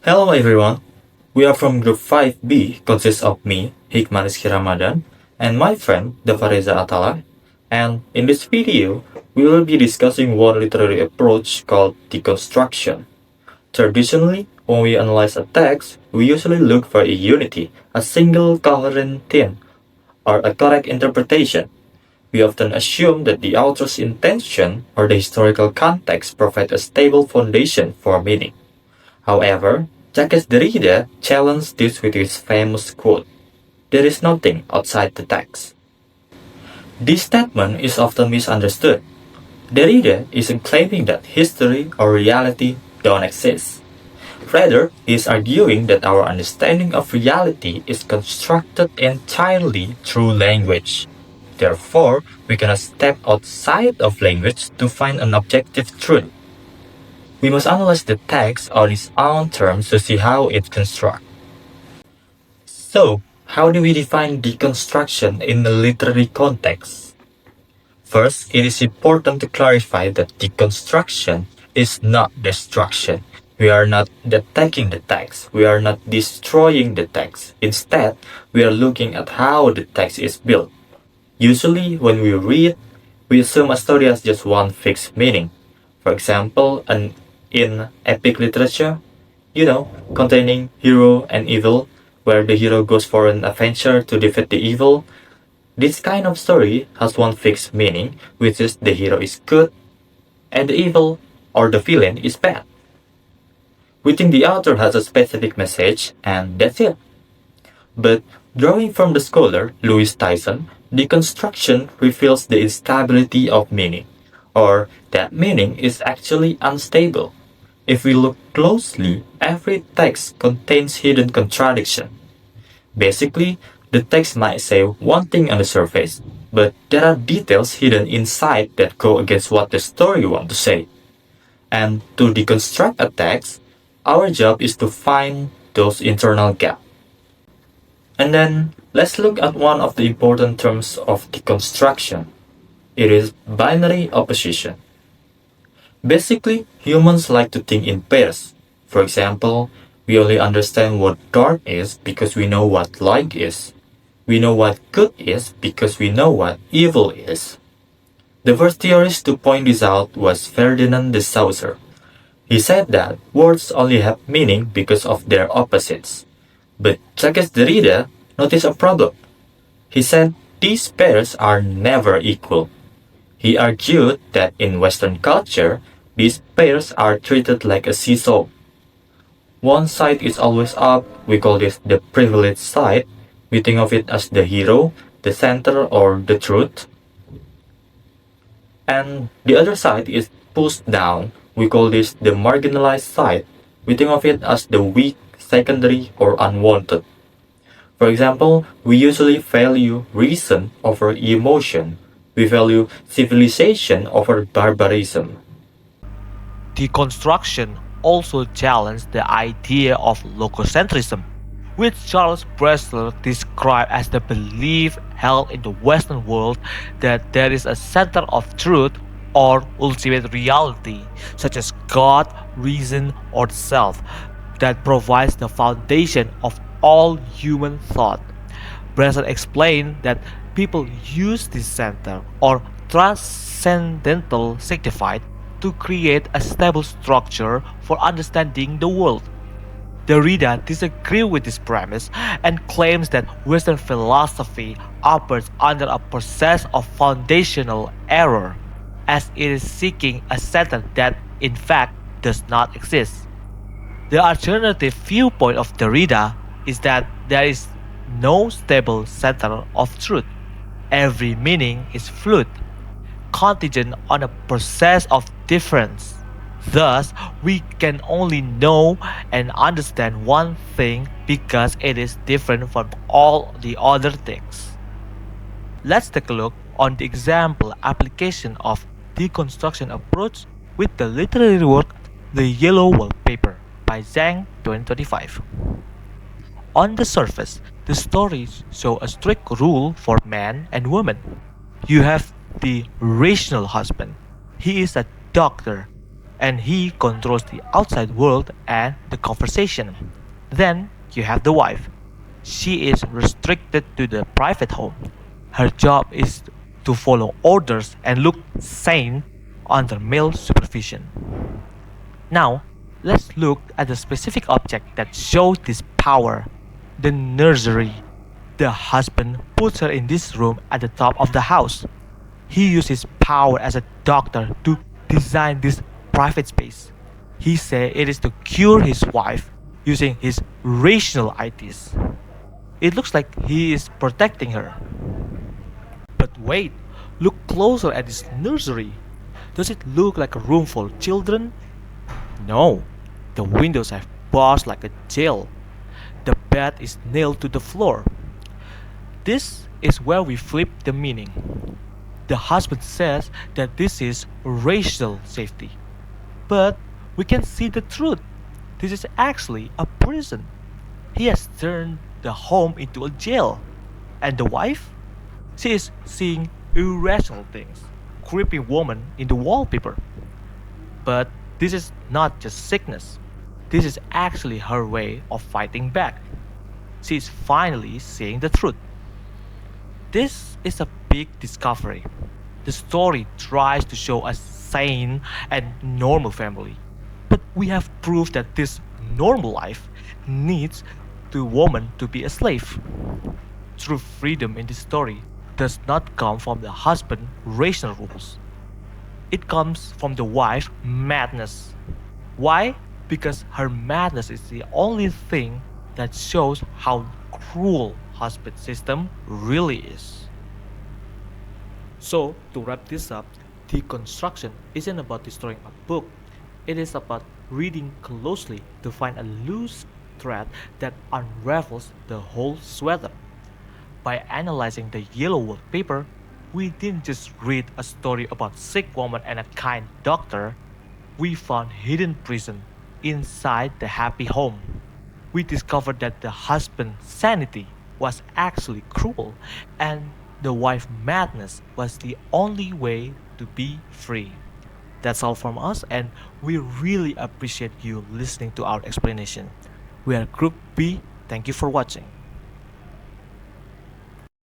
Hello everyone, we are from Group 5B, consists of me, Hikmal Ramadan, and my friend Daffa Reza Athallah. And in this video, we will be discussing one literary approach called deconstruction. Traditionally, when we analyze a text, we usually look for a unity, a single coherent theme, or a correct interpretation. We often assume that the author's intention or the historical context provide a stable foundation for meaning. However, Jacques Derrida challenged this with his famous quote, "There is nothing outside the text." This statement is often misunderstood. Derrida isn't claiming that history or reality don't exist. Rather, he is arguing that our understanding of reality is constructed entirely through language. Therefore, we cannot step outside of language to find an objective truth. We must analyze the text on its own terms to see how it constructs. So, how do we define deconstruction in a literary context? First, it is important to clarify that deconstruction is not destruction. We are not attacking the text. We are not destroying the text. Instead, we are looking at how the text is built. Usually, when we read, we assume a story has just one fixed meaning. For example, in epic literature, containing hero and evil, where the hero goes for an adventure to defeat the evil. This kind of story has one fixed meaning, which is the hero is good and the evil or the villain is bad. We think the author has a specific message and that's it. But drawing from the scholar Louis Tyson, deconstruction reveals the instability of meaning, or that meaning is actually unstable. If we look closely, every text contains hidden contradiction. Basically, the text might say one thing on the surface, but there are details hidden inside that go against what the story wants to say. And to deconstruct a text, our job is to find those internal gaps. And then, let's look at one of the important terms of deconstruction. It is binary opposition. Basically, humans like to think in pairs. For example, we only understand what dark is because we know what light is. We know what good is because we know what evil is. The first theorist to point this out was Ferdinand de Saussure. He said that words only have meaning because of their opposites. But Jacques Derrida noticed a problem. He said these pairs are never equal. He argued that in Western culture, these pairs are treated like a seesaw. One side is always up, we call this the privileged side. We think of it as the hero, the center, or the truth. And the other side is pushed down, we call this the marginalized side. We think of it as the weak, secondary, or unwanted. For example, we usually value reason over emotion. We value civilization over barbarism. Deconstruction also challenged the idea of logocentrism, which Charles Bressler described as the belief held in the Western world that there is a center of truth or ultimate reality, such as God, reason, or the self, that provides the foundation of all human thought. Bressler explained that people use this center or transcendental signified to create a stable structure for understanding the world. Derrida disagrees with this premise and claims that Western philosophy operates under a process of foundational error, as it is seeking a center that, in fact, does not exist. The alternative viewpoint of Derrida is that there is no stable center of truth. Every meaning is fluid, contingent on a process of difference. Thus, we can only know and understand one thing because it is different from all the other things. Let's take a look on the example application of deconstruction approach with the literary work The Yellow Wallpaper by Zhang 2025. On the surface, the stories show a strict rule for man and woman. You have the rational husband. He is a doctor and he controls the outside world and the conversation. Then you have the wife. She is restricted to the private home. Her job is to follow orders and look sane under male supervision. Now, let's look at the specific object that shows this power, the nursery. The husband puts her in this room at the top of the house. He uses power as a doctor to design this private space. He says it is to cure his wife using his rational ideas. It looks like he is protecting her. But wait, look closer at this nursery. Does it look like a room for children? No, the windows have bars like a jail. The bed is nailed to the floor. This is where we flip the meaning. The husband says that this is racial safety. But we can see the truth. This is actually a prison. He has turned the home into a jail. And the wife? She is seeing irrational things, creepy woman in the wallpaper. But this is not just sickness. This is actually her way of fighting back. She is finally seeing the truth. This is a big discovery. The story tries to show a sane and normal family. But we have proof that this normal life needs the woman to be a slave. True freedom in this story does not come from the husband rational rules. It comes from the wife madness. Why? Because her madness is the only thing that shows how cruel husband system really is. So, to wrap this up, deconstruction isn't about destroying a book. It is about reading closely to find a loose thread that unravels the whole sweater. By analyzing the yellow wallpaper, we didn't just read a story about sick woman and a kind doctor. We found hidden prison inside the happy home. We discovered that the husband's sanity was actually cruel and the wife's madness was the only way to be free. That's all from us, and we really appreciate you listening to our explanation. We are Group B. Thank you for watching.